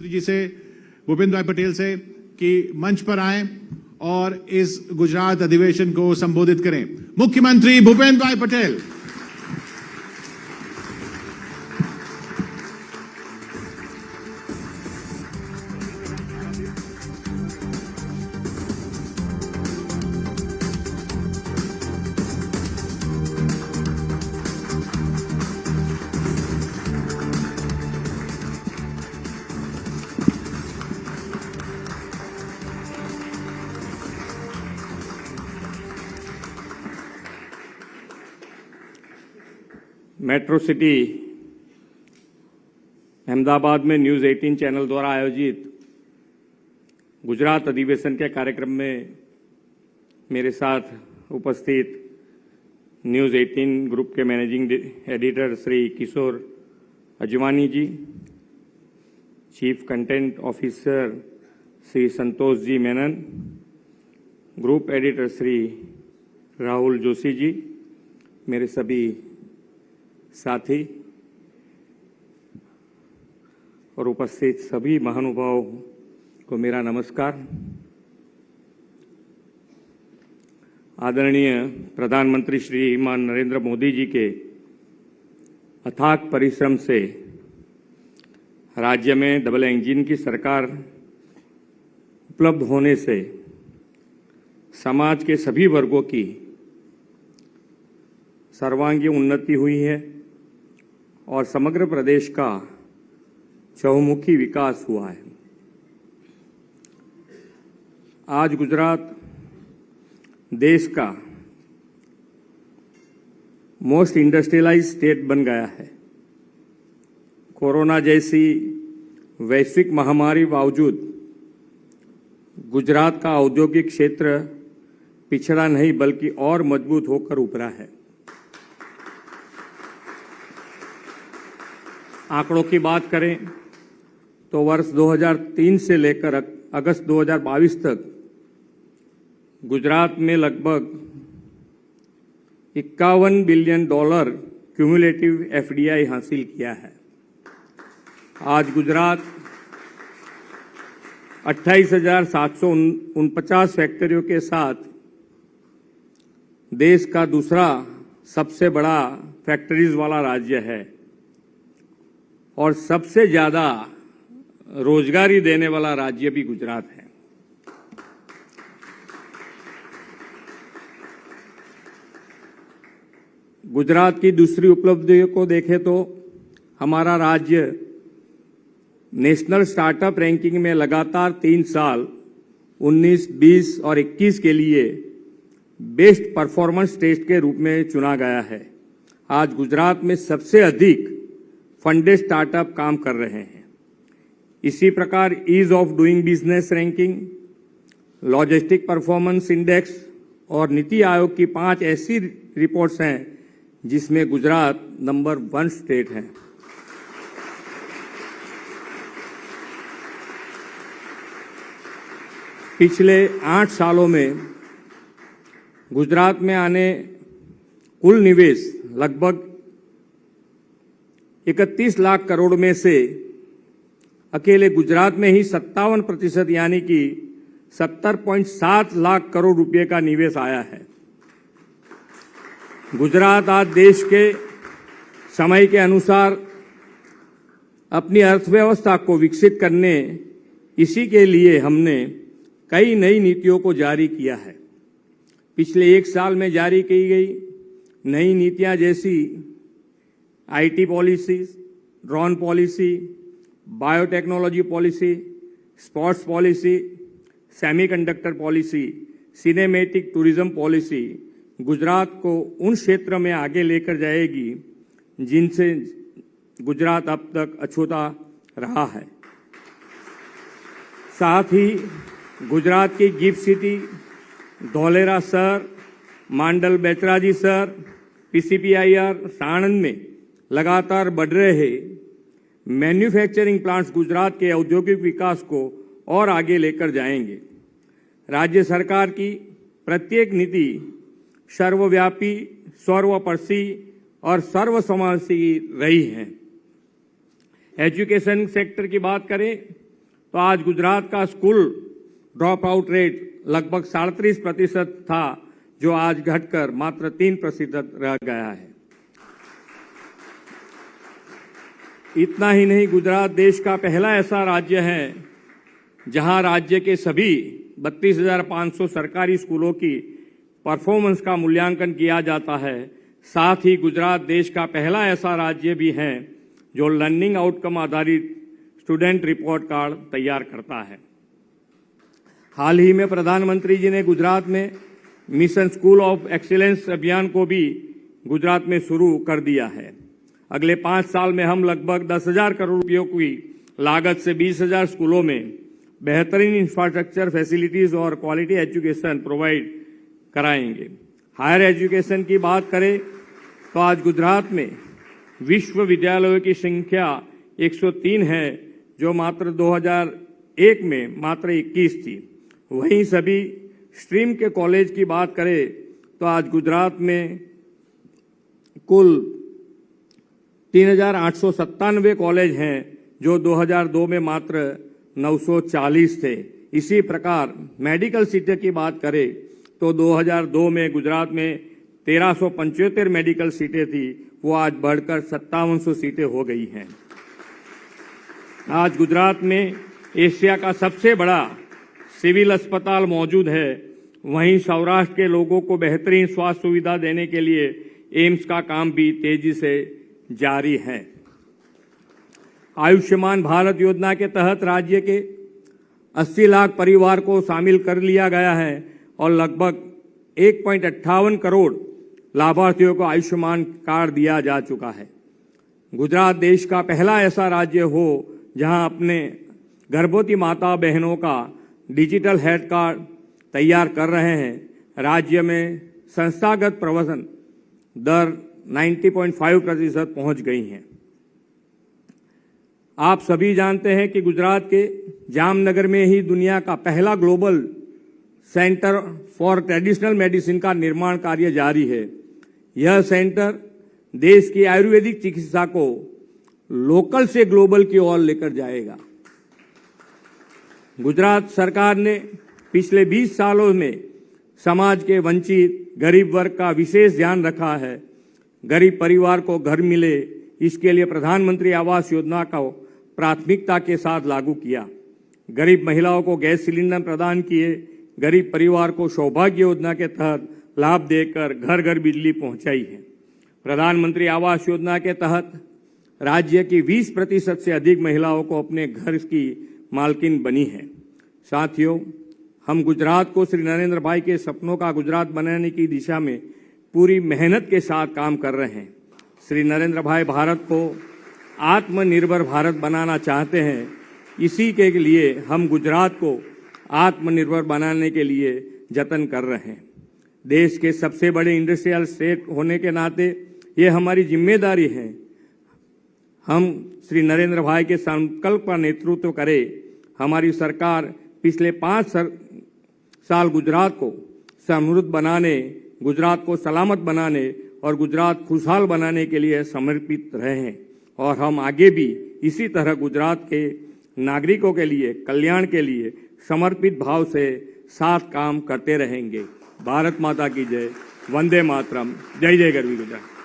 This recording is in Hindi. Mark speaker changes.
Speaker 1: मुख्यमंत्री जी से, भूपेंद्र भाई पटेल से कि मंच पर आएं और इस गुजरात अधिवेशन को संबोधित करें। मुख्यमंत्री भूपेंद्र भाई पटेल।
Speaker 2: मेट्रो सिटी अहमदाबाद में न्यूज़ 18 चैनल द्वारा आयोजित गुजरात अधिवेशन के कार्यक्रम में मेरे साथ उपस्थित न्यूज़ 18 ग्रुप के मैनेजिंग एडिटर श्री किशोर अजवानी जी, chief content officer Shri Santosh ji Menon, group editor Shri Rahul Joshi ji, मेरे सभी साथी और उपस्थित सभी महानुभावों को मेरा नमस्कार। आदरणीय प्रधानमंत्री श्रीमान नरेंद्र मोदी जी के अथाक परिश्रम से राज्य में डबल इंजन की सरकार उपलब्ध होने से समाज के सभी वर्गों की सर्वांगीण उन्नति हुई है और समग्र प्रदेश का चहुमुखी विकास हुआ है। आज गुजरात देश का मोस्ट इंडस्ट्रियलाइज्ड स्टेट बन गया है। कोरोना जैसी वैश्विक महामारी बावजूद गुजरात का औद्योगिक क्षेत्र पिछड़ा नहीं बल्कि और मजबूत होकर उभरा है। आंकड़ों की बात करें तो वर्ष 2003 से लेकर अगस्त 2022 तक गुजरात में लगभग $51 बिलियन क्यूमुलेटिव एफडीआई हासिल किया है। आज गुजरात 28,749 फैक्ट्रियों के साथ देश का दूसरा सबसे बड़ा फैक्ट्रीज वाला राज्य है और सबसे ज्यादा रोजगारी देने वाला राज्य भी गुजरात है। गुजरात की दूसरी उपलब्धियों को देखें तो हमारा राज्य नेशनल स्टार्टअप रैंकिंग में लगातार 3 साल 19, 20 और 21 के लिए बेस्ट परफॉर्मेंस स्टेट के रूप में चुना गया है। आज गुजरात में सबसे अधिक फंडेड स्टार्टअप काम कर रहे हैं। इसी प्रकार ease of doing business ranking, logistic performance index और नीति आयोग की 5 ऐसी रिपोर्ट्स हैं जिसमें गुजरात नंबर 1 स्टेट है। पिछले 8 सालों में गुजरात में आने कुल निवेश लगभग 31 लाख करोड़ में से अकेले गुजरात में ही 57% यानी कि 70.7 लाख करोड़ रुपए का निवेश आया है। गुजरात आज देश के समय के अनुसार अपनी अर्थव्यवस्था को विकसित करने, इसी के लिए हमने कई नई नीतियों को जारी किया है। पिछले 1 साल में जारी की गई नई नीतियां जैसी IT policy, drone policy, biotechnology policy, sports policy, semiconductor policy, cinematic tourism policy Gujarat को उन क्षेत्र में आगे लेकर जाएगी जिनसे गुजरात अब तक अछूता रहा है। साथ ही गुजरात की गिफ्ट सिटी, धोलेरा शहर, मांडल बेचराजी शहर, पीसीपीआईआर साणंद में लगातार बढ़ रहे मैन्युफैक्चरिंग प्लांट्स गुजरात के औद्योगिक विकास को और आगे लेकर जाएंगे। राज्य सरकार की प्रत्येक नीति सर्वव्यापी, सर्वस्पर्शी और सर्वसमावेशी रही है। एजुकेशन सेक्टर की बात करें तो आज गुजरात का स्कूल ड्रॉप आउट रेट लगभग 37% था, जो आज घटकर मात्र 3% रह गया है। इतना ही नहीं, गुजरात देश का पहला ऐसा राज्य है जहां राज्य के सभी 32,500 सरकारी स्कूलों की परफॉर्मेंस का मूल्यांकन किया जाता है। साथ ही गुजरात देश का पहला ऐसा राज्य भी है जो लर्निंग आउटकम आधारित स्टूडेंट रिपोर्ट कार्ड तैयार करता है। हाल ही में प्रधानमंत्री जी ने गुजरात में मिशन स्कूल ऑफ एक्सीलेंस अभियान को भी गुजरात में शुरू कर दिया है। अगले 5 साल में हम लगभग 10,000 करोड़ रुपयों की लागत से 20,000 स्कूलों में बेहतरीन इंफ्रास्ट्रक्चर फैसिलिटीज और क्वालिटी एजुकेशन प्रोवाइड कराएंगे। हायर एजुकेशन की बात करें तो आज गुजरात में विश्वविद्यालयों की संख्या 103 है, जो मात्र 2001 में मात्र 21 थी। वहीं सभी स्ट्रीम के कॉलेज की बात करें तो आज गुजरात में कुल 3,897 कॉलेज हैं, जो 2002 में मात्र 940 थे। इसी प्रकार मेडिकल सीटें की बात करें तो 2002 में गुजरात में 1375 मेडिकल सीटें थी, वो आज बढ़कर 5700 सीटें हो गई हैं। आज गुजरात में एशिया का सबसे बड़ा सिविल अस्पताल मौजूद है। वहीं सौराष्ट्र के लोगों को बेहतरीन स्वास्थ्य सुविधा देने के लिए एम्स का काम भी तेजी से जारी है। आयुष्मान भारत योजना के तहत राज्य के 80 लाख परिवार को शामिल कर लिया गया है और लगभग 1.58 करोड़ लाभार्थियों को आयुष्मान कार्ड दिया जा चुका है। गुजरात देश का पहला ऐसा राज्य हो जहां अपने गर्भवती माता बहनों का डिजिटल हेल्थ कार्ड तैयार कर रहे हैं। राज्य में संस्थागत प्रवसन दर 90.5% पहुंच गई है। आप सभी जानते हैं कि गुजरात के जामनगर में ही दुनिया का पहला global centre for traditional medicine का निर्माण कार्य जारी है। यह सेंटर देश की आयुर्वेदिक चिकित्सा को लोकल से ग्लोबल की ओर लेकर जाएगा। गुजरात सरकार ने पिछले 20 सालों में समाज के वंचित गरीब वर्ग का विशेष ध्यान रखा है। गरीब परिवार को घर मिले, इसके लिए प्रधानमंत्री आवास योजना को प्राथमिकता के साथ लागू किया। गरीब महिलाओं को गैस सिलेंडर प्रदान किए। गरीब परिवार को सौभाग्य योजना के तहत लाभ देकर घर घर बिजली पहुंचाई है। प्रधानमंत्री आवास योजना के तहत राज्य की 20% से अधिक महिलाओं को अपने घर की मालकिन बनी है। साथियों, हम गुजरात को श्री नरेंद्र भाई के सपनों का गुजरात बनाने की दिशा में पूरी मेहनत के साथ काम कर रहे हैं। श्री नरेंद्र भाई भारत को आत्मनिर्भर भारत बनाना चाहते हैं। इसी के लिए हम गुजरात को आत्मनिर्भर बनाने के लिए जतन कर रहे हैं। देश के सबसे बड़े इंडस्ट्रियल स्टेट होने के नाते ये हमारी जिम्मेदारी है। हम श्री नरेंद्र भाई के संकल्प का नेतृत्व करें। हमारी सरकार पिछले 5 साल गुजरात को समृद्ध बनाने, गुजरात को सलामत बनाने और गुजरात खुशहाल बनाने के लिए समर्पित रहे हैं और हम आगे भी इसी तरह गुजरात के नागरिकों के लिए कल्याण के लिए समर्पित भाव से साथ काम करते रहेंगे। भारत माता की जय। वंदे मातरम। जय जय गरवी गुजरात।